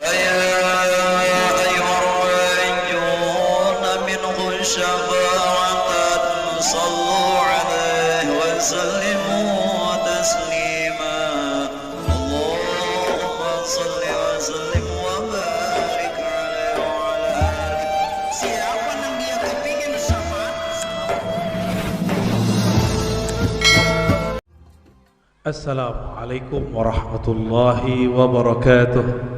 يا أيها الرجون منه شفاعة صلوا عليه وسلموا تسليما اللهم صل وسلم وبارك عليه وعلى آله. Siapa yang dia kepingin syafaat? Assalamualaikum warahmatullahi wabarakatuh.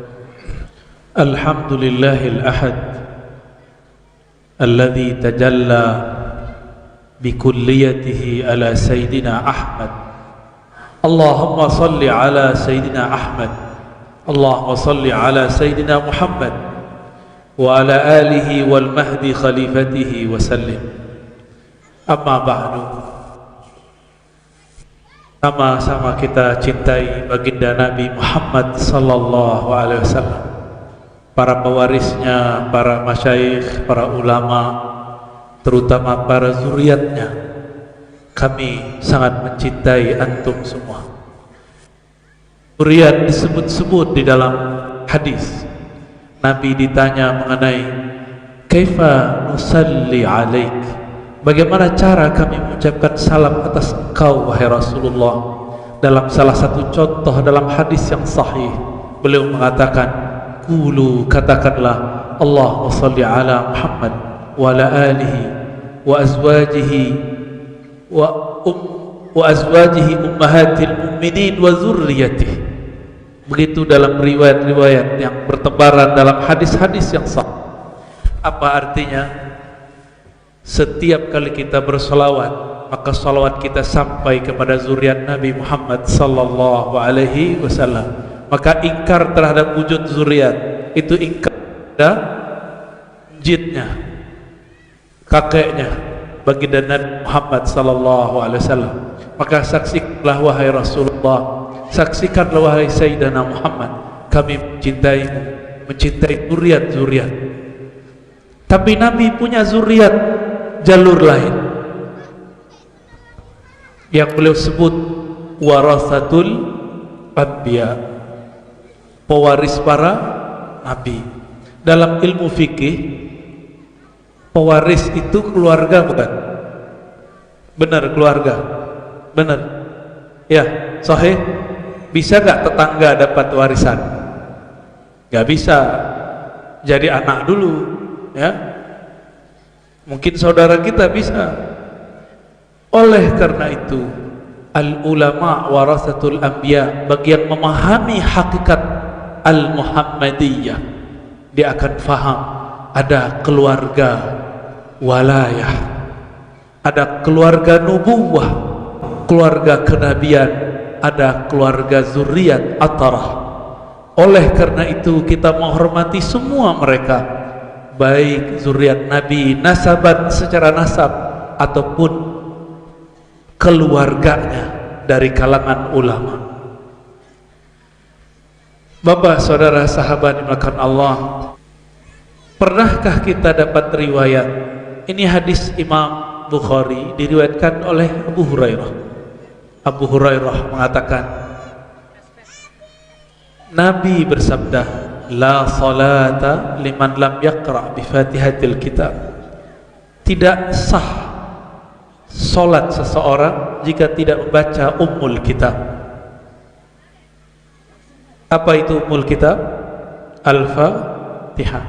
Alhamdulillahil ahad alladhi tajalla bikulliyatihi ala sayyidina Ahmad. Allahumma salli ala sayyidina Ahmad. Allahumma salli ala sayyidina Muhammad wa ala alihi wal mahdi khalifatihi wa sallim. Amma ba'du. Sama-sama kita cintai baginda Nabi Muhammad sallallahu alaihi wasallam, para pewarisnya, para masyayikh, para ulama, terutama para zuriatnya. Kami sangat mencintai antum semua. Zuriat disebut-sebut di dalam hadis. Nabi ditanya mengenai kaifa nusalli alaik, bagaimana cara kami mengucapkan salam atas engkau wahai Rasulullah. Dalam salah satu contoh dalam hadis yang sahih, beliau mengatakan, qulu, katakanlah, Allahumma salli ala Muhammad wa ala alihi wa azwajihi wa azwajihi ummahatil mu'minin wa zurriyatihi. Begitu dalam riwayat-riwayat yang bertebaran dalam hadis-hadis yang sahih. Apa artinya? Setiap kali kita bersolawat, maka solawat kita sampai kepada zuriat Nabi Muhammad sallallahu alaihi wasallam. Maka ingkar terhadap wujud zuriat itu ingkar pada jidnya, kakeknya baginda Nabi Muhammad sallallahu alaihi wasallam. Maka saksikanlah wahai Rasulullah, saksikanlah wahai Sayyidina Muhammad, kami mencintaimu, mencintai zuriat-zuriat. Tapi Nabi punya zuriat jalur lain yang beliau sebut warasatul anbiya, pewaris para nabi. Dalam ilmu fikih, pewaris itu keluarga bukan? Benar, keluarga. Benar. Ya, sahih. Bisa gak tetangga dapat warisan? Gak bisa. Jadi anak dulu, ya. Mungkin saudara kita bisa. Oleh karena itu, al-ulama warasatul anbiya, bagi yang memahami hakikat al-Muhammadiyah, dia akan faham ada keluarga walayah, ada keluarga nubuwah, keluarga kenabian, ada keluarga zuriat atarah. Oleh karena itu kita menghormati semua mereka, baik zuriat Nabi nasaban secara nasab ataupun keluarganya dari kalangan ulama. Bapak, saudara, sahabat dimuliakan Allah, pernahkah kita dapat riwayat, ini hadis Imam Bukhari, diriwayatkan oleh Abu Hurairah. Abu Hurairah mengatakan, Nabi bersabda, la salata liman lam yaqra' bi fatihatil kitab. Tidak sah solat seseorang jika tidak membaca ummul kitab. Apa itu ummul kitab? Al-Fatihah.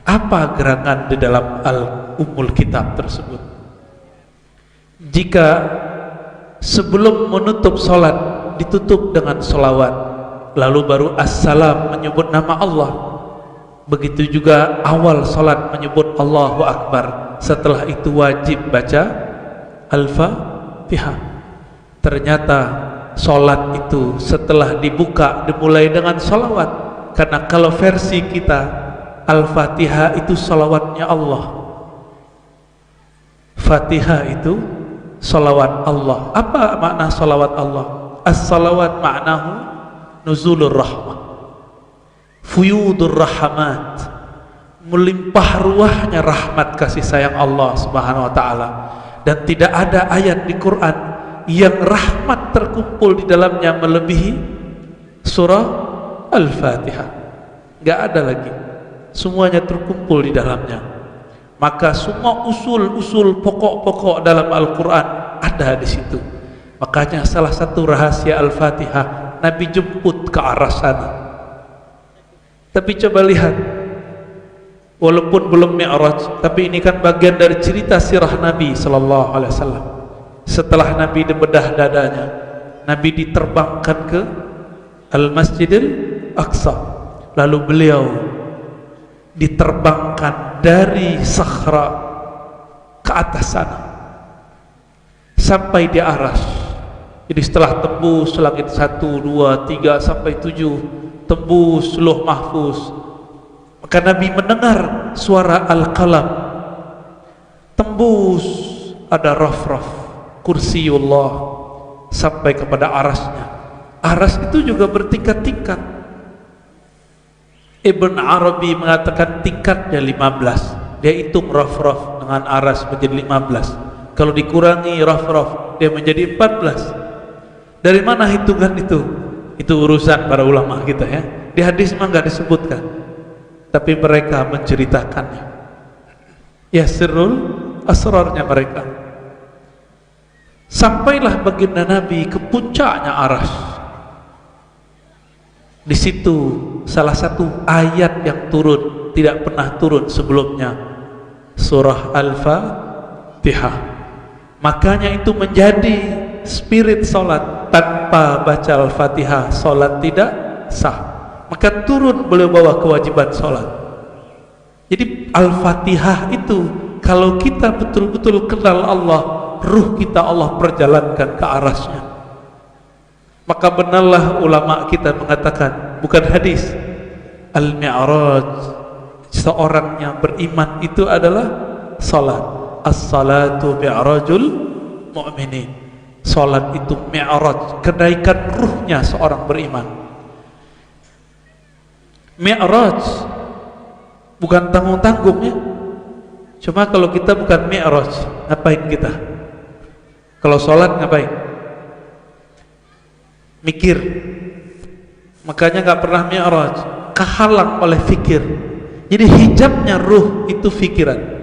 Apa gerangan di dalam ummul kitab tersebut? Jika sebelum menutup solat ditutup dengan solawat, lalu baru assalam menyebut nama Allah. Begitu juga awal salat menyebut Allahu Akbar. Setelah itu wajib baca Al-Fatihah. Ternyata salat itu setelah dibuka dimulai dengan salawat. Karena kalau versi kita Al-Fatihah itu salawatnya Allah, Fatihah itu salawat Allah. Apa makna salawat Allah? As-salawat ma'nahu nuzulur rahmah, fuyudur rahmat, melimpah ruahnya rahmat kasih sayang Allah subhanahu wa ta'ala. Dan tidak ada ayat di Quran yang rahmat terkumpul di dalamnya melebihi surah Al-Fatihah. nggak ada lagi. Semuanya terkumpul di dalamnya. Maka semua usul-usul pokok-pokok dalam Al-Quran ada di situ. Makanya salah satu rahasia Al-Fatihah, Nabi jemput ke arah sana. Tapi coba lihat, walaupun belum Mi'raj, tapi ini kan bagian dari cerita sirah Nabi sallallahu alaihi wasallam. Setelah Nabi dibedah dadanya, Nabi diterbangkan ke Al-Masjidil Aqsa. Lalu beliau diterbangkan dari Sahra ke atas sana sampai di Aras. Jadi setelah tembus langit 1, 2, 3 sampai 7, tembus Lauh Mahfuz, maka Nabi mendengar suara Al-Qalam, tembus ada raf-raf kursiullah sampai kepada Arasnya. Aras itu juga bertingkat-tingkat. Ibn Arabi mengatakan tingkatnya 15. Dia hitung raf-raf dengan aras menjadi 15. Kalau dikurangi raf-raf, dia menjadi 14. Dari mana hitungan itu? Itu urusan para ulama kita ya. Di hadis memang nggak disebutkan, tapi mereka menceritakannya. Ya sirrul asrarnya mereka. Sampailah baginda Nabi ke puncaknya Aras. Di situ salah satu ayat yang turun tidak pernah turun sebelumnya, surah Al-Fatihah. Makanya itu menjadi spirit solat. Tanpa baca Al-Fatihah solat tidak sah. Maka turun beliau bawa kewajiban solat. Jadi Al-Fatihah itu kalau kita betul-betul kenal Allah, ruh kita Allah perjalankan ke arasnya. Maka benarlah ulama kita mengatakan, bukan hadis, Al-Mi'raj, seorang yang beriman itu adalah salat. As-salatu mi'rajul mu'minin. Salat itu mi'raj, kenaikan ruhnya seorang beriman. Mi'raj bukan tanggung-tanggung ya. Cuma kalau kita bukan mi'raj, ngapain kita? Kalau salat ngapain? Mikir. Makanya nggak pernah mi'raj, kehalang oleh fikir. Jadi hijabnya ruh itu fikiran.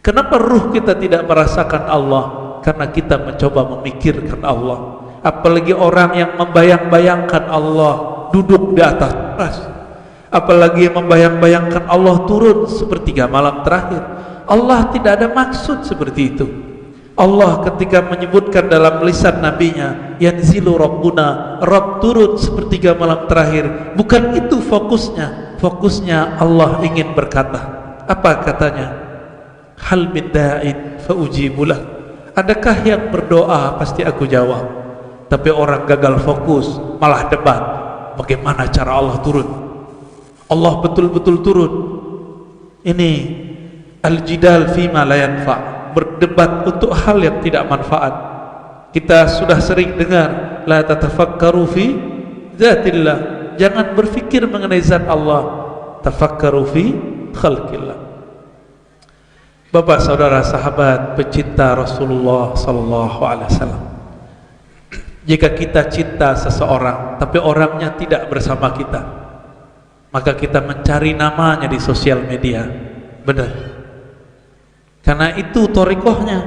Kenapa ruh kita tidak merasakan Allah? Karena kita mencoba memikirkan Allah. Apalagi orang yang membayang-bayangkan Allah duduk di atas aras, apalagi membayang-bayangkan Allah turun sepertiga malam terakhir. Allah tidak ada maksud seperti itu. Allah ketika menyebutkan dalam lisan nabinya, yanzilu rabbuna, Rabb turun sepertiga malam terakhir, bukan itu fokusnya. Fokusnya Allah ingin berkata, apa katanya? Hal min da'in fa ujibulah. Adakah yang berdoa pasti aku jawab. Tapi orang gagal fokus malah debat, bagaimana cara Allah turun. Allah betul-betul turun. Ini al-jidal fima la yanfa', berdebat untuk hal yang tidak manfaat. Kita sudah sering dengar, la tatafakkaru fi dzatillah, jangan berfikir mengenai zat Allah, tafakkaru fi khalqillah. Bapak, saudara, sahabat pecinta Rasulullah sallallahu alaihi wasallam, jika kita cinta seseorang tapi orangnya tidak bersama kita, maka kita mencari namanya di sosial media. Benar, karena itu thariqahnya.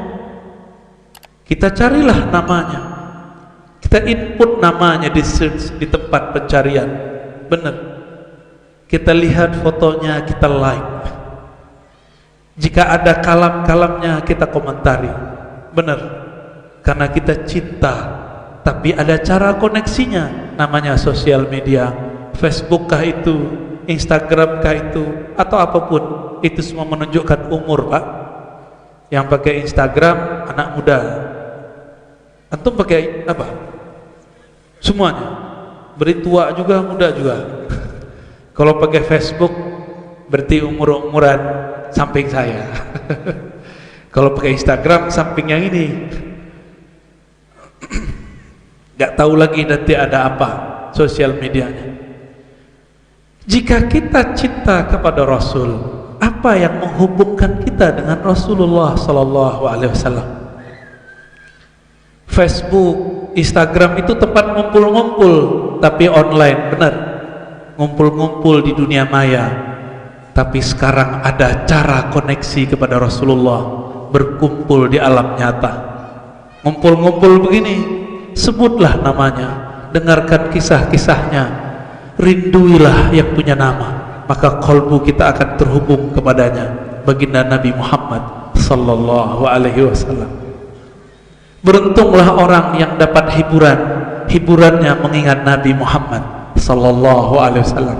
Kita carilah namanya, kita input namanya di search, di tempat pencarian. Benar, kita lihat fotonya, kita like. Jika ada kalam-kalamnya kita komentari. Benar, karena kita cinta. Tapi ada cara koneksinya, namanya sosial media. Facebook kah itu, Instagram kah itu, atau apapun. Itu semua menunjukkan umur, Pak. Yang pakai Instagram anak muda. Antum pakai apa? Semuanya. Beri tua juga, muda juga. Kalau pakai Facebook berarti umur-umuran samping saya. Kalau pakai Instagram samping yang ini. Gak tahu lagi nanti ada apa sosial medianya. Jika kita cinta kepada Rasul, apa yang menghubungkan kita dengan Rasulullah sallallahu alaihi wasallam? Facebook, Instagram itu tempat ngumpul-ngumpul tapi online, benar. ngumpul-ngumpul di dunia maya, tapi sekarang ada cara koneksi kepada Rasulullah, berkumpul di alam nyata. Ngumpul-ngumpul begini, sebutlah namanya, dengarkan kisah-kisahnya, rinduilah yang punya nama, maka kalbu kita akan terhubung kepadanya. Baginda Nabi Muhammad sallallahu alaihi wasallam. Beruntunglah orang yang dapat hiburannya mengingat Nabi Muhammad sallallahu alaihi wasallam.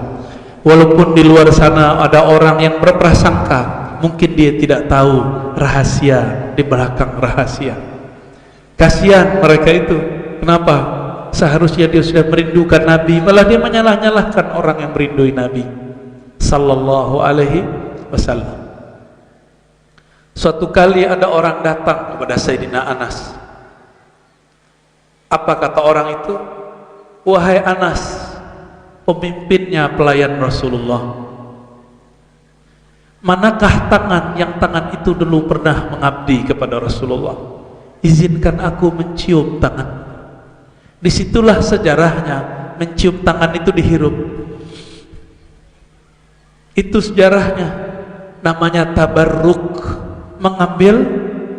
Walaupun di luar sana ada orang yang berprasangka, mungkin dia tidak tahu rahasia di belakang rahasia. Kasihan mereka itu. Kenapa? Seharusnya dia sudah merindukan Nabi, malah dia menyalah-nyalahkan orang yang merindui Nabi sallallahu alaihi wasallam. Suatu kali ada orang datang kepada Sayyidina Anas. Apa kata orang itu? Wahai Anas, pemimpinnya pelayan Rasulullah, manakah tangan yang tangan itu dulu pernah mengabdi kepada Rasulullah? Izinkan aku mencium tangan. Disitulah sejarahnya, mencium tangan itu dihirup. Itu sejarahnya, namanya tabarruk, mengambil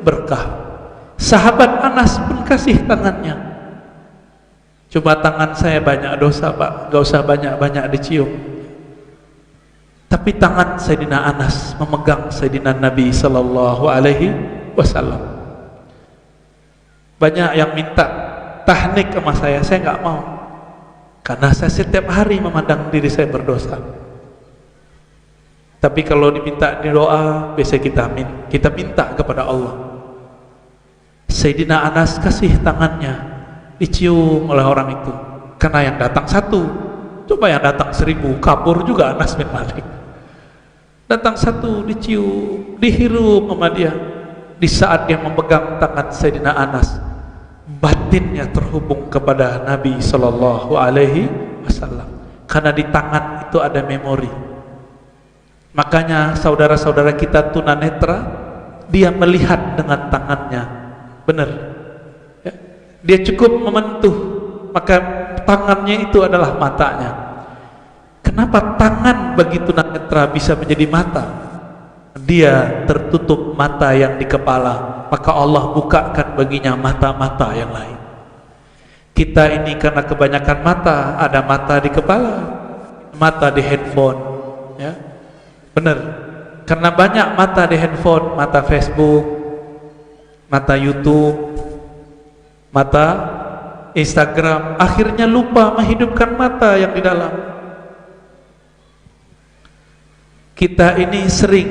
berkah. Sahabat Anas pun kasih tangannya. Coba tangan saya banyak dosa Pak, gak usah banyak-banyak dicium. Tapi tangan Sayyidina Anas memegang Sayyidina Nabi sallallahu alaihi wasallam. Banyak yang minta tahnik sama saya nggak mau, karena saya setiap hari memandang diri saya berdosa. Tapi kalau diminta di doa, biasa kita minta kepada Allah. Sayyidina Anas kasih tangannya, dicium oleh orang itu. Karena yang datang satu, coba yang datang 1000, kabur juga Anas bin Malik. Datang satu, dicium, dihirup sama dia. Di saat dia memegang tangan Sayyidina Anas, batinnya terhubung kepada Nabi sallallahu alaihi wasallam. Karena di tangan itu ada memori. Makanya saudara-saudara kita tunanetra, dia melihat dengan tangannya, benar ya? Dia cukup mementuh, maka tangannya itu adalah matanya. Kenapa tangan bagi tunanetra bisa menjadi mata? Dia tertutup mata yang di kepala, maka Allah bukakan baginya mata-mata yang lain. Kita ini karena kebanyakan mata, ada mata di kepala, mata di handphone ya. Benar, karena banyak mata di handphone, mata Facebook, mata YouTube, mata Instagram, akhirnya lupa menghidupkan mata yang di dalam. Kita ini sering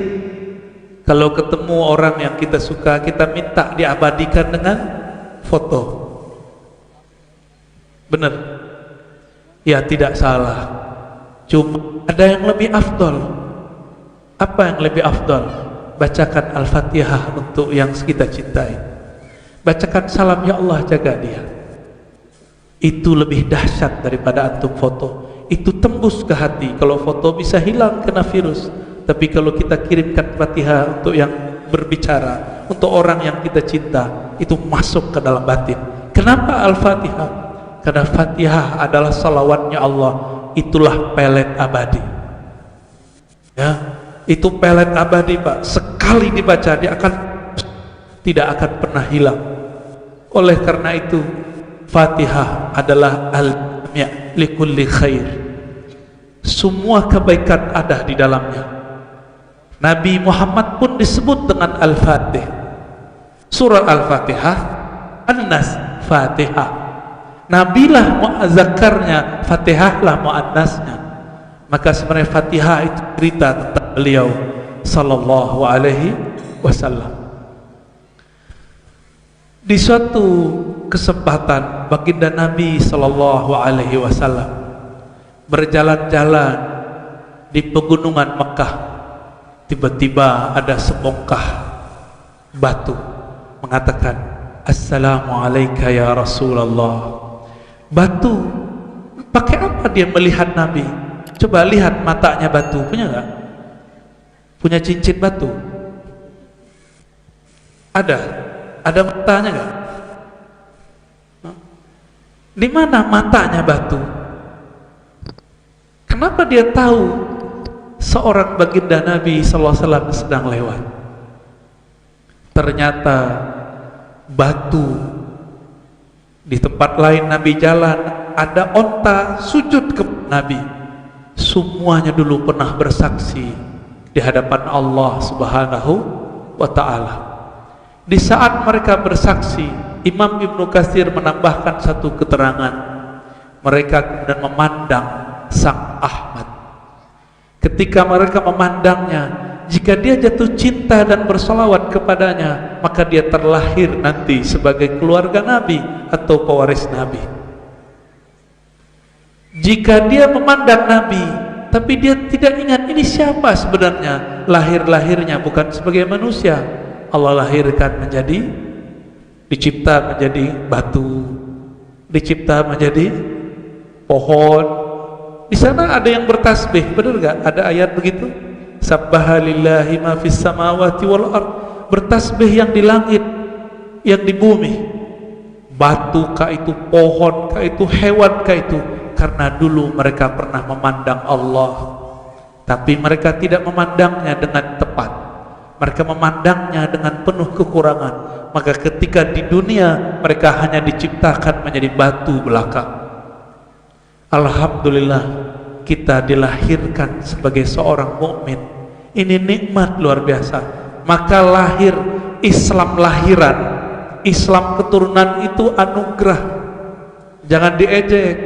kalau ketemu orang yang kita suka, kita minta diabadikan dengan foto. Benar? Ya, tidak salah. Cuma ada yang lebih afdol. Apa yang lebih afdal? Bacakan Al-Fatihah untuk yang kita cintai. Bacakan salam, ya Allah jaga dia. Itu lebih dahsyat daripada antum foto. Itu tembus ke hati. Kalau foto bisa hilang kena virus, tapi kalau kita kirimkan Fatihah untuk yang berbicara, untuk orang yang kita cinta, itu masuk ke dalam batin. Kenapa Al-Fatihah? Karena Fatihah adalah salawatnya Allah. Itulah pelet abadi ya. Itu pelet abadi Pak, sekali dibaca dia tidak akan pernah hilang. Oleh karena itu Fatihah adalah al-jami' likulli khair. Semua kebaikan ada di dalamnya. Nabi Muhammad pun disebut dengan Al-Fatih. Surah Al-Fatihah, An-Nas, Fatihah. Nabilah mu'azzakarnya, Fatihah lah mu'annasnya. Maka sebenarnya Fatihah itu cerita tentang beliau sallallahu alaihi wasallam. Di suatu kesempatan baginda Nabi sallallahu alaihi wasallam berjalan-jalan di pegunungan Mekah. Tiba-tiba ada sebongkah batu mengatakan, "Assalamualaikum ya Rasulullah." Batu, pakai apa dia melihat Nabi? Coba lihat matanya batu, punya nggak? Punya cincin batu? Ada matanya nggak? Di mana matanya batu? Kenapa dia tahu seorang baginda Nabi sallallahu alaihi wasallam sedang lewat? Ternyata batu di tempat lain Nabi jalan, ada onta sujud ke Nabi. Semuanya dulu pernah bersaksi di hadapan Allah Subhanahu wa ta'ala. Di saat mereka bersaksi, Imam Ibnu Katsir menambahkan satu keterangan. Mereka kemudian memandang Sang Ahmad. Ketika mereka memandangnya, jika dia jatuh cinta dan bersolawat kepadanya, maka dia terlahir nanti sebagai keluarga Nabi atau pewaris Nabi. Jika dia memandang Nabi, tapi dia tidak ingat ini siapa sebenarnya, lahir-lahirnya bukan sebagai manusia, Allah lahirkan menjadi, dicipta menjadi batu, dicipta menjadi pohon. Di sana ada yang bertasbih, benar gak? Ada ayat begitu. Sabbaha lillahi ma fis samawati wal ard. Bertasbih yang di langit, yang di bumi. Batu kah itu, pohon kah itu, hewan kah itu. Karena dulu mereka pernah memandang Allah, tapi mereka tidak memandangnya dengan tepat. Mereka memandangnya dengan penuh kekurangan. Maka ketika di dunia mereka hanya diciptakan menjadi batu belaka. Alhamdulillah kita dilahirkan sebagai seorang mukmin. Ini nikmat luar biasa. Maka lahir Islam lahiran, Islam keturunan itu anugerah. Jangan diejek.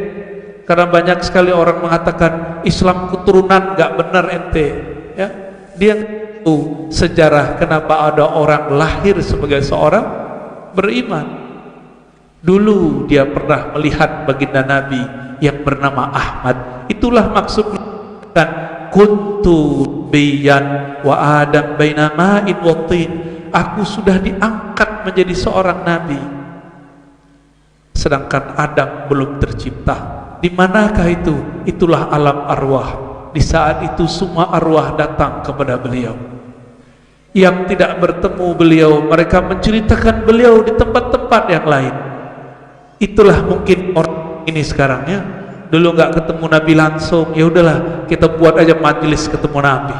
Karena banyak sekali orang mengatakan Islam keturunan gak benar ente. Ya, dia tahu sejarah kenapa ada orang lahir sebagai seorang beriman. Dulu dia pernah melihat baginda Nabi yang bernama Ahmad. Itulah maksud kan kuntu biyan wa adam baina ma'in wa tin. Aku sudah diangkat menjadi seorang nabi, sedangkan Adam belum tercipta. Di manakah itu? Itulah alam arwah. Di saat itu semua arwah datang kepada beliau. Yang tidak bertemu beliau, mereka menceritakan beliau di tempat-tempat yang lain. Itulah mungkin orang ini sekarang ya. Dulu nggak ketemu Nabi langsung, ya udahlah kita buat aja majelis ketemu Nabi.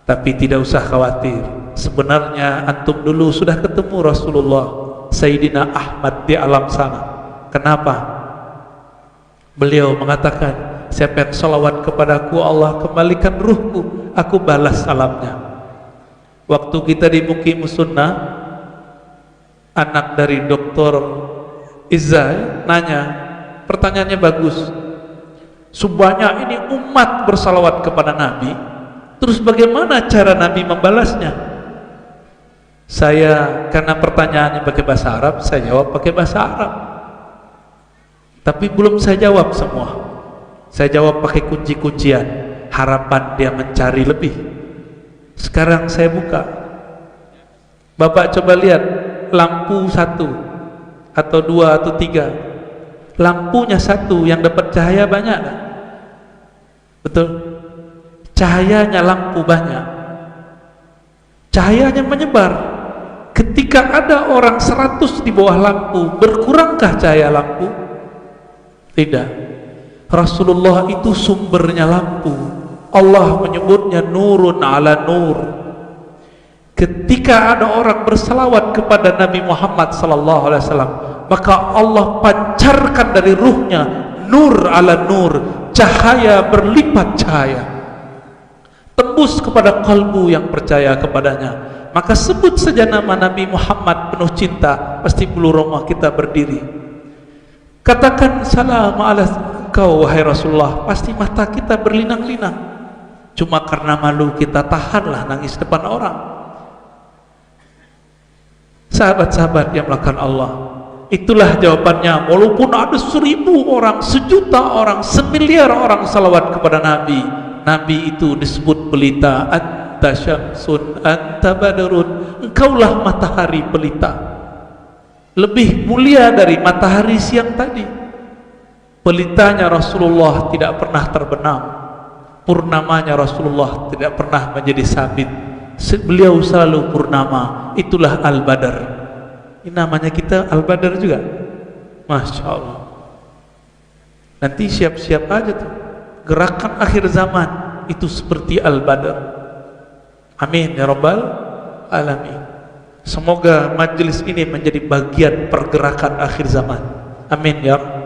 Tapi tidak usah khawatir. Sebenarnya antum dulu sudah ketemu Rasulullah Sayyidina Ahmad di alam sana. Kenapa? Beliau mengatakan, siapa yang salawat kepadaku Allah kembalikan ruhku, aku balas salamnya. Waktu kita di Muqimus Sunnah, anak dari Dr. Izzai nanya, pertanyaannya bagus. Sebanyak ini umat bersalawat kepada Nabi, terus bagaimana cara Nabi membalasnya? Saya, karena pertanyaannya pakai bahasa Arab, saya jawab pakai bahasa Arab. Tapi belum saya jawab semua. Saya jawab pakai kunci-kuncian, harapan dia mencari lebih. Sekarang saya buka. Bapak coba lihat lampu 1 atau 2 atau 3. Lampunya 1 yang dapat cahaya banyak kan? Betul? Cahayanya lampu banyak. Cahayanya menyebar. Ketika ada orang 100 di bawah lampu, berkurangkah cahaya lampu? Tidak. Rasulullah itu sumbernya lampu. Allah menyebutnya nurun ala nur. Ketika ada orang berselawat kepada Nabi Muhammad sallallahu alaihi wasallam, maka Allah pancarkan dari ruhnya nur ala nur, cahaya berlipat cahaya, tembus kepada kalbu yang percaya kepadanya. Maka sebut saja nama Nabi Muhammad penuh cinta, pasti bulu roma kita berdiri. Katakan salam ala kau wahai Rasulullah, pasti mata kita berlinang-linang. Cuma karena malu kita tahanlah nangis depan orang. Sahabat-sahabat yang melakukan Allah, itulah jawabannya. Walaupun ada 1000 orang, 1.000.000 orang, 1.000.000.000 orang salawat kepada Nabi, Nabi itu disebut pelita. Anta syamsun, anta badrun, engkaulah matahari pelita. Lebih mulia dari matahari siang tadi. Pelitanya Rasulullah tidak pernah terbenam, purnamanya Rasulullah tidak pernah menjadi sabit. Beliau selalu purnama. Itulah Al-Badar. Ini namanya kita Al-Badar juga. Masya Allah. Nanti siap-siap aja tuh. gerakan akhir zaman itu seperti Al-Badr. Amin ya rabbal alamin. Semoga majelis ini menjadi bagian pergerakan akhir zaman. Amin ya Rabb.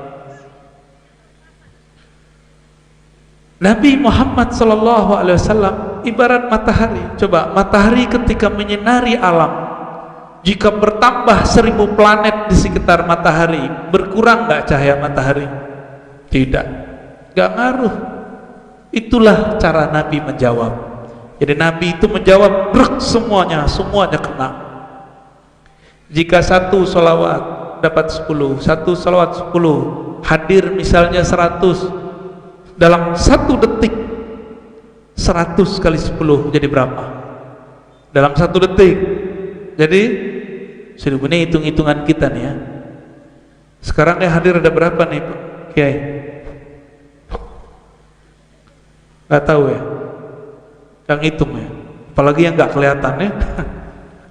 Nabi Muhammad sallallahu alaihi wasallam ibarat matahari. Coba matahari ketika menyinari alam, jika bertambah 1000 planet di sekitar matahari, berkurang nggak cahaya matahari? Tidak, nggak ngaruh. Itulah cara Nabi menjawab. Jadi Nabi itu menjawab brek, semuanya kena. Jika satu salawat dapat 10, satu salawat 10, hadir misalnya 100, dalam 1 detik 100 kali 10 jadi berapa? Dalam 1 detik jadi 1000. Ini hitung-hitungan kita nih ya. Sekarang yang hadir ada berapa nih Pak Kiai? Gak tahu ya, yang hitung ya, apalagi yang gak kelihatan ya.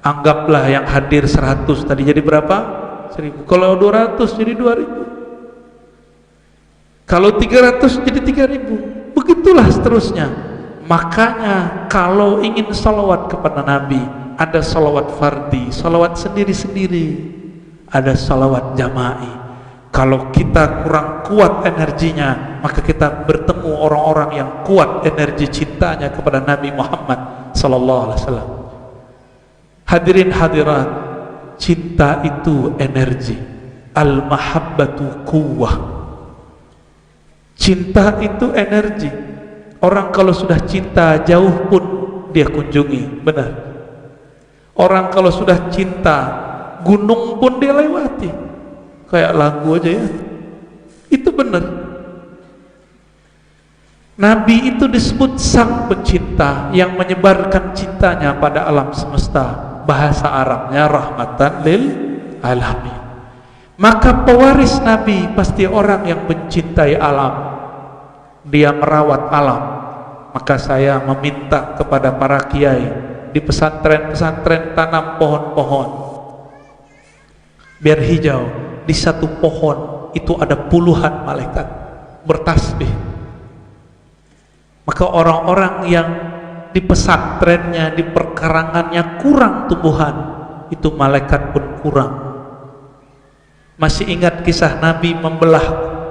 Anggaplah yang hadir 100 tadi jadi berapa? 1000. Kalau 200 jadi 2000. Kalau 300 jadi 3000. Begitulah seterusnya. Makanya kalau ingin salawat kepada Nabi, ada salawat fardi, salawat sendiri-sendiri, ada salawat jama'i. Kalau kita kurang kuat energinya, maka kita bertemu orang-orang yang kuat energi cintanya kepada Nabi Muhammad sallallahu alaihi wasallam. Hadirin hadirat, cinta itu energi. Al-mahabbatu quwwah. Cinta itu energi. Orang kalau sudah cinta, jauh pun dia kunjungi. Benar. Orang kalau sudah cinta, gunung pun dia lewati. Kayak lagu aja ya. Itu benar. Nabi itu disebut sang pencinta yang menyebarkan cintanya pada alam semesta. Bahasa Arabnya rahmatan lil alamin. Maka pewaris Nabi pasti orang yang mencintai alam. Dia merawat alam. Maka saya meminta kepada para kiai di pesantren-pesantren tanam pohon-pohon biar hijau. Di satu pohon itu ada puluhan malaikat bertasbih. Maka orang-orang yang di pesantrennya, di perkarangannya kurang tumbuhan, itu malaikat pun kurang. Masih ingat kisah Nabi membelah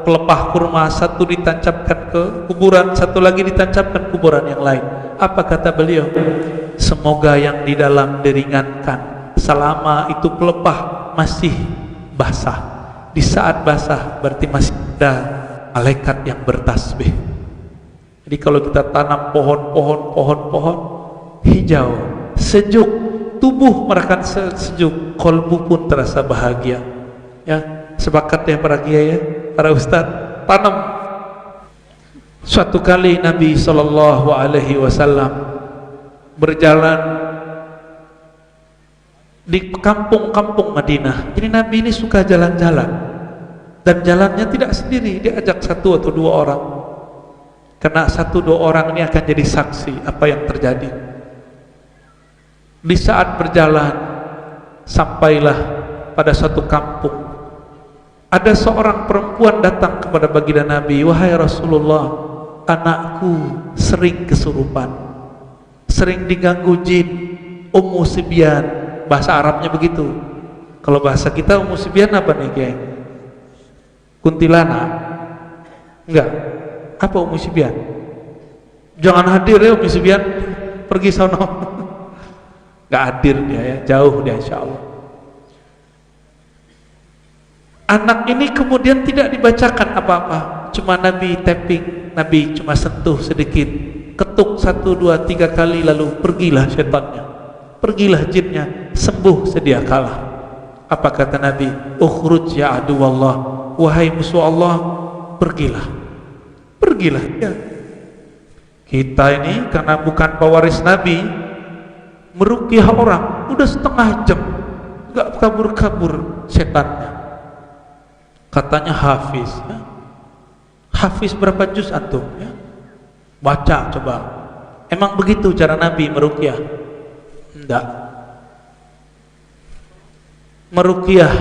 pelepah kurma, satu ditancapkan ke kuburan, satu lagi ditancapkan kuburan yang lain. Apa kata beliau? Semoga yang di dalam diringankan selama itu pelepah masih basah. Di saat basah berarti masih ada malaikat yang bertasbih. Jadi kalau kita tanam pohon hijau, sejuk, tubuh merasakan sejuk, kolbu pun terasa bahagia. Ya, sepakat ya para kiai ya, para ustadz, tanam. Suatu kali Nabi sallallahu alaihi wasallam berjalan di kampung-kampung Madinah. Jadi Nabi ini suka jalan-jalan, dan jalannya tidak sendiri, dia ajak 1 atau 2 orang. Karena 1-2 orang ini akan jadi saksi apa yang terjadi. Di saat berjalan, sampailah pada suatu kampung. Ada seorang perempuan datang kepada baginda Nabi, wahai Rasulullah, anakku sering kesurupan, sering diganggu jin, Ummu Sibyan. Bahasa Arabnya begitu. Kalau bahasa kita Ummu Sibyan apa nih kayak? Kuntilanak? Enggak. Apa Ummu Sibyan? Jangan hadir ya Ummu Sibyan, pergi sono. Enggak hadir dia ya, jauh dia insyaallah. Anak ini kemudian tidak dibacakan apa-apa, cuma Nabi tapping, Nabi cuma sentuh sedikit, ketuk 1, 2, 3 kali, lalu pergilah setannya, pergilah jinnya, sembuh sedia kala. Apa kata Nabi? Ukhruj ya aduwallah, wahai musuh Allah, pergilah, pergilah ya. Kita ini karena bukan pewaris Nabi, meruqyah orang udah setengah jam gak kabur-kabur setannya. Katanya hafiz ya. Hafiz berapa juz antum ya? Baca coba. Emang begitu cara Nabi meruqyah? Enggak. Meruqyah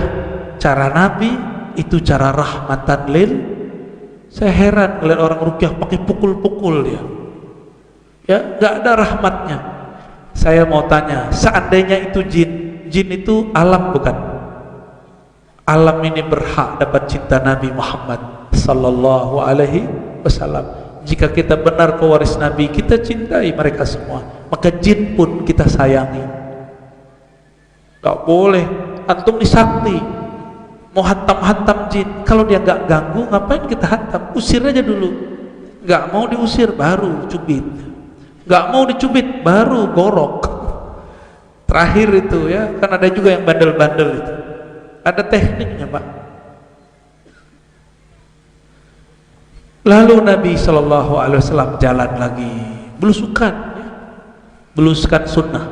cara Nabi itu cara rahmatan lil Saya heran ngeliat orang ruqyah pakai pukul-pukul dia. Ya, nggak ada rahmatnya. Saya mau tanya, seandainya itu jin, jin itu alam bukan? Alam ini berhak dapat cinta Nabi Muhammad sallallahu alaihi wasallam. Jika kita benar pewaris Nabi, kita cintai mereka semua. Maka jin pun kita sayangi. Gak boleh antum disakti mau hantam-hantam jin, kalau dia gak ganggu ngapain kita hantam? Usir aja dulu. Gak mau diusir baru cubit, gak mau dicubit baru gorok. Terakhir itu ya, kan ada juga yang bandel-bandel itu, ada tekniknya Pak. Lalu Nabi SAW jalan lagi, belusukan ya. Belusukan sunnah,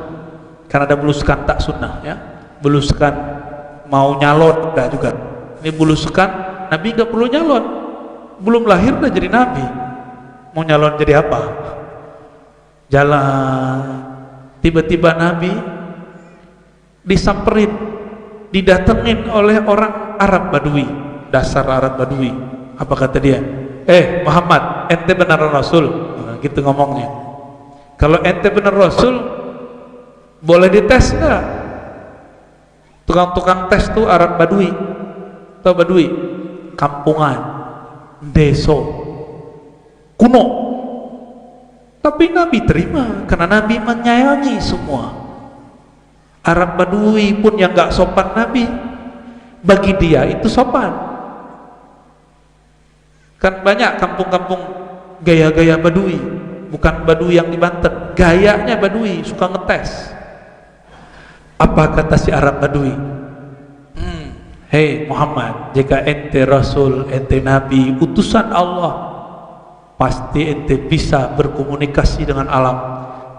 karena ada belusukan tak sunnah ya. Belusukan mau nyalon enggak juga. Ini belusukan Nabi enggak perlu nyalon, belum lahir udah jadi Nabi. Mau nyalon jadi apa? Jalan, tiba-tiba Nabi disamperin, didatengin oleh orang Arab Badui, dasar Arab Badui. Apa kata dia? Muhammad, ente benar Rasul? Nah, gitu ngomongnya. Kalau ente benar Rasul, boleh dites enggak? Tukang-tukang tes tuh Arab Badui. Tahu Badui? Kampungan, deso, kuno. Tapi Nabi terima karena Nabi menyayangi semua. Arab Badui pun yang gak sopan Nabi, bagi dia itu sopan. Kan banyak kampung-kampung gaya-gaya Badui, bukan Badui yang di Banten, gayanya Badui, suka ngetes. Apa kata si Arab Badui? Hei Muhammad, jika ente Rasul, ente Nabi, utusan Allah, pasti ente bisa berkomunikasi dengan alam.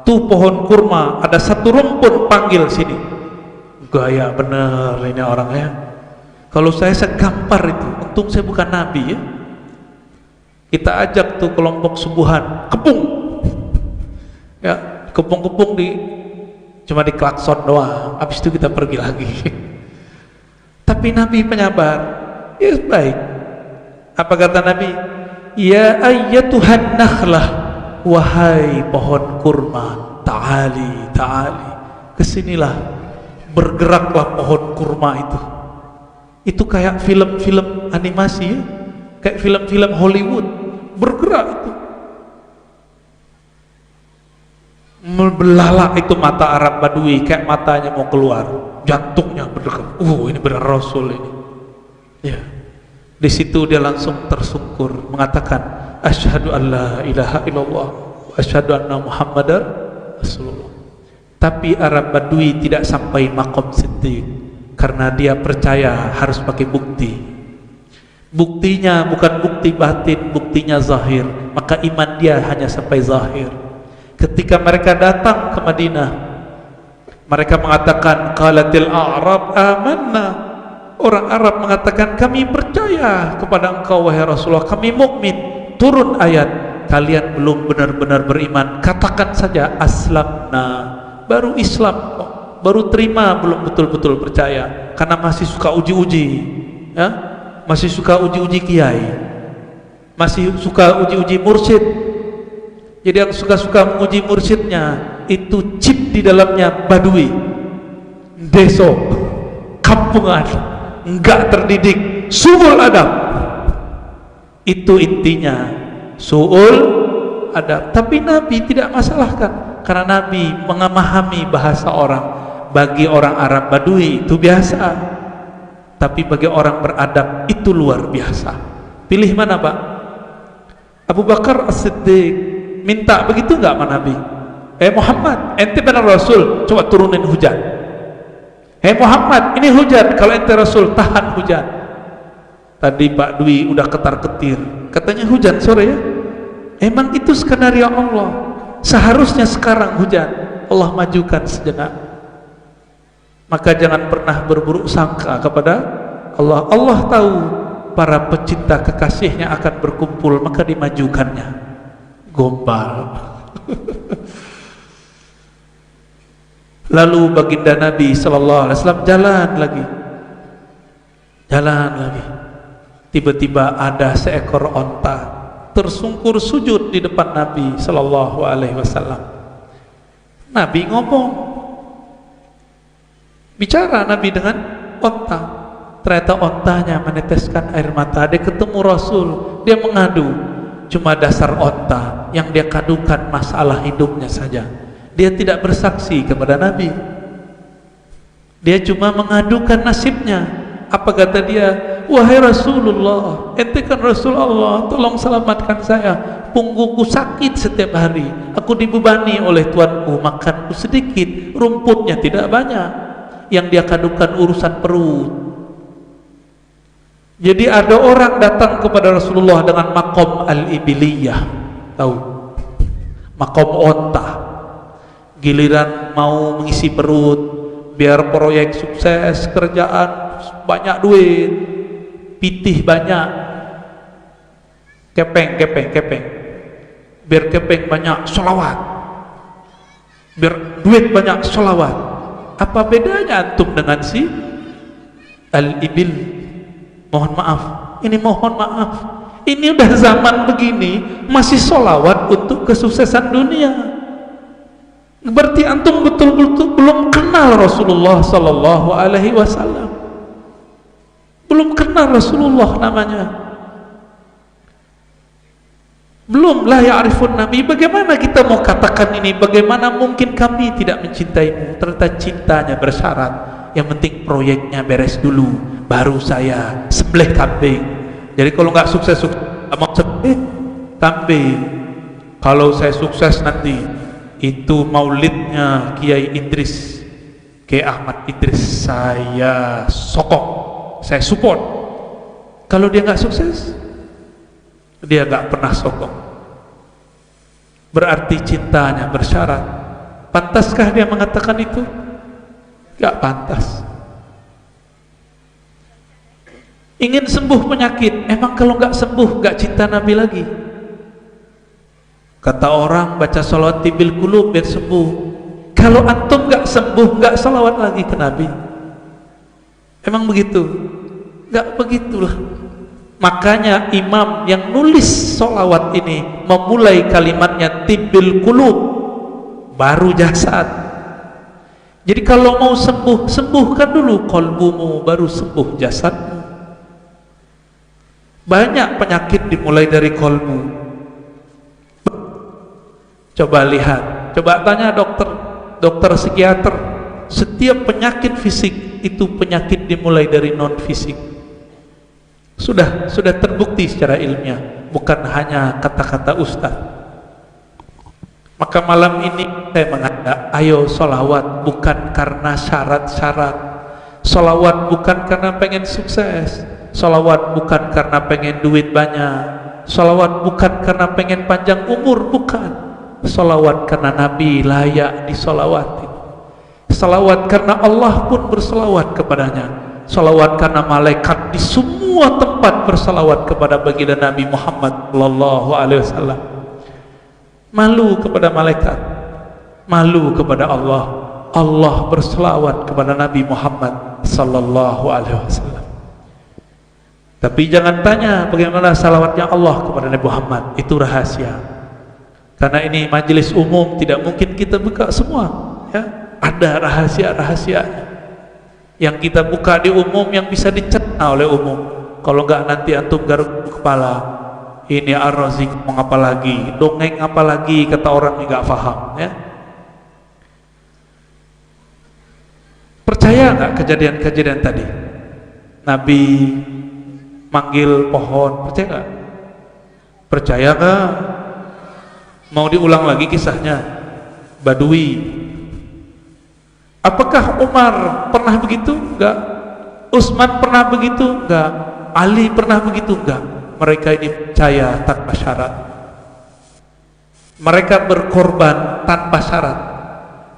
Tuh pohon kurma, ada satu rumpun, panggil sini. Gaya bener ini orangnya. Kalau saya segampar itu, untung saya bukan Nabi ya. Kita ajak tuh kelompok subuhan, kepung ya, kepung-kepung cuma di klakson doang, habis itu kita pergi lagi. Tapi Nabi penyabar, ya baik. Apa kata Nabi? Ya ayyatuhan nakhlah, wahai pohon kurma, ta'ali, ta'ali, kesinilah, bergeraklah pohon kurma itu. Itu kayak film-film animasi ya, kayak film-film Hollywood, bergerak itu. Belalak itu mata Arab Badui, kayak matanya mau keluar, jantungnya berdebar. Ini benar Rasul ini. Ya. Di situ dia langsung tersungkur mengatakan, asyhadu an la ilaha illallah wa asyhadu anna Muhammadar Rasulullah. Tapi Arab Badui tidak sampai maqam siddiq karena dia percaya harus pakai bukti. Buktinya bukan bukti batin, buktinya zahir. Maka iman dia hanya sampai zahir. Ketika mereka datang ke Madinah, mereka mengatakan qalatil a'rab amanna. Orang Arab mengatakan kami percaya kepada engkau wahai Rasulullah, kami mukmin. Turun ayat, kalian belum benar-benar beriman, katakan saja aslamna. Baru Islam kok, baru terima, belum betul-betul percaya karena masih suka uji-uji ya? Masih suka uji-uji kiai, masih suka uji-uji mursyid. Jadi yang suka-suka menguji mursyidnya itu chip di dalamnya Badui, deso, kampungan, enggak terdidik, su'ul adab. Itu intinya, su'ul adab. Tapi Nabi tidak masalahkan karena Nabi memahami bahasa orang. Bagi orang Arab Badui itu biasa, tapi bagi orang beradab itu luar biasa. Pilih mana Pak? Abu Bakar As-Siddiq minta begitu enggak sama Nabi? Muhammad, ente benar Rasul, coba turunin hujan. Muhammad, ini hujan, kalau ente Rasul tahan hujan. Tadi Pak Dwi udah ketar-ketir, katanya hujan sore ya. Emang itu skenario Allah. Seharusnya sekarang hujan, Allah majukan sejenak. Maka jangan pernah berburuk sangka kepada Allah. Allah tahu para pecinta kekasihnya akan berkumpul, maka dimajukannya. Gombal. Lalu baginda Nabi sallallahu alaihi wasallam jalan lagi. tiba-tiba ada seekor onta tersungkur sujud di depan Nabi Sallallahu Alaihi Wasallam. Nabi ngomong, bicara Nabi dengan onta. Ternyata ontanya meneteskan air mata. Dia ketemu Rasul, dia mengadu. Cuma dasar onta yang dia kadukan masalah hidupnya saja. Dia tidak bersaksi kepada Nabi. Dia cuma mengadukan nasibnya. Apa kata dia? Wahai Rasulullah, ente kan Rasulullah, tolong selamatkan saya. Punggungku sakit setiap hari. Aku dibebani oleh tuanku, makanku sedikit, rumputnya tidak banyak. Yang dia kadukan urusan perut. Jadi ada orang datang kepada Rasulullah dengan makom al-ibiliyah, tahu? Makom onta. Giliran mau mengisi perut, biar proyek sukses, kerjaan banyak duit, pitih banyak, kepeng. Biar kepeng banyak, sholawat. Biar duit banyak, sholawat. Apa bedanya antum dengan si al-ibil? Mohon maaf, ini mohon maaf, ini udah zaman begini masih sholawat untuk kesuksesan dunia. Berarti antum betul-betul belum kenal Rasulullah Sallallahu Alaihi Wasallam, belum kenal Rasulullah namanya, belum la ya'rifun Nabi. Bagaimana kita mau katakan ini? Bagaimana mungkin kami tidak mencintaimu? Ternyata cintanya bersyarat. Yang penting proyeknya beres dulu, baru saya sembelih kambing. Jadi kalau nggak sukses mau sembelih kambing. Kalau saya sukses nanti itu maulidnya Kiai Idris, Kiai Ahmad Idris, saya sokong, saya support. Kalau dia nggak sukses, dia nggak pernah sokong. Berarti cintanya bersyarat. Pantaskah dia mengatakan itu? Gak pantas. Ingin sembuh penyakit, emang kalau gak sembuh gak cinta Nabi lagi. Kata orang baca salawat tibil qulub biar sembuh. Kalau antum gak sembuh, gak salawat lagi ke Nabi. Emang begitu? Gak begitulah. Makanya imam yang nulis salawat ini memulai kalimatnya tibil qulub, baru jasad. Jadi kalau mau sembuh, sembuhkan dulu qalbumu, baru sembuh jasadmu. Banyak penyakit dimulai dari qalbu. Coba lihat, coba tanya dokter psikiater. Setiap penyakit fisik itu penyakit dimulai dari non fisik. Sudah terbukti secara ilmiah, bukan hanya kata-kata ustaz. Maka malam ini saya mengajak, ayo sholawat bukan karena syarat-syarat, sholawat bukan karena pengen sukses, sholawat bukan karena pengen duit banyak, sholawat bukan karena pengen panjang umur, bukan. Sholawat karena Nabi layak disholawati, sholawat karena Allah pun bersolawat kepadanya, sholawat karena malaikat di semua tempat bersolawat kepada baginda Nabi Muhammad Sallallahu Alaihi Wasallam. Malu kepada malaikat, malu kepada Allah. Allah berselawat kepada Nabi Muhammad Sallallahu Alaihi Wasallam. Tapi jangan tanya bagaimana salawatnya Allah kepada Nabi Muhammad, itu rahasia. Karena ini majelis umum, tidak mungkin kita buka semua. Ya, ada rahasia-rahasianya yang kita buka di umum, yang bisa dicerna oleh umum. Kalau enggak nanti antum garuk kepala. Ini Ar-Razi ngomong apa lagi, dongeng apa lagi, kata orang yang nggak paham. Ya, percaya nggak kejadian-kejadian tadi? Nabi manggil pohon, percaya nggak? Percaya nggak? Mau diulang lagi kisahnya? Badui. Apakah Umar pernah begitu? Enggak. Utsman pernah begitu? Enggak. Ali pernah begitu? Enggak. Mereka ini percaya tanpa syarat. Mereka berkorban tanpa syarat.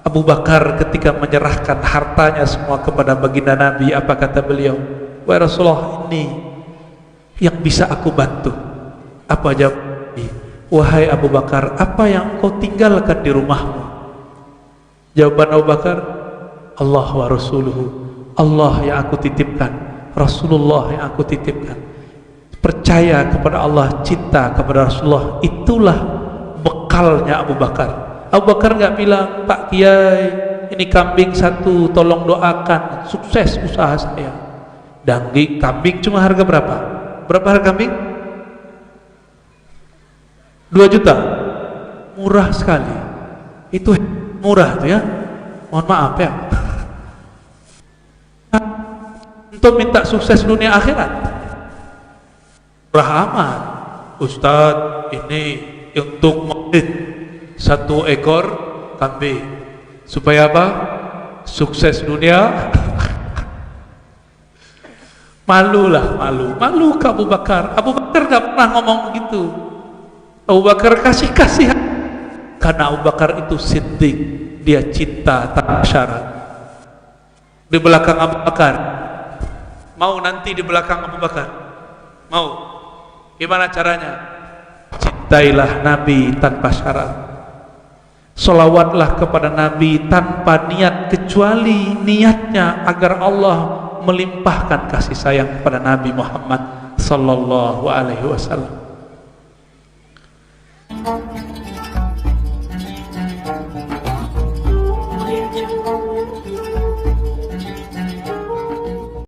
Abu Bakar ketika menyerahkan hartanya semua kepada baginda Nabi, apa kata beliau? Wahai Rasulullah, ini yang bisa aku bantu. Apa jawab? Wahai Abu Bakar, apa yang kau tinggalkan di rumahmu? Jawaban Abu Bakar, Allah wa Rasuluhu. Allah yang aku titipkan, Rasulullah yang aku titipkan. percaya kepada Allah, cinta kepada Rasulullah. Itulah bekalnya Abu Bakar. Abu Bakar nggak bilang, Pak Kiai, ini kambing satu, tolong doakan sukses usaha saya. Daging kambing cuma harga berapa? Berapa harga kambing? 2 juta. Murah sekali. Itu murah tuh ya. Mohon maaf ya. Untuk minta sukses dunia akhirat. Murah amat. Ustadz, ini untuk maulid 1 ekor kambing. Supaya apa? Sukses dunia. Malulah, malu ke Abu Bakar. Abu Bakar gak pernah ngomong begitu. Abu Bakar kasih karena Abu Bakar itu siddiq, dia cinta tanpa syarat. Di belakang Abu Bakar, mau nanti di belakang Abu Bakar, mau gimana caranya? Cintailah Nabi tanpa syarat, sholawatlah kepada Nabi tanpa niat, kecuali niatnya agar Allah melimpahkan kasih sayang kepada Nabi Muhammad sallallahu alaihi wasallam.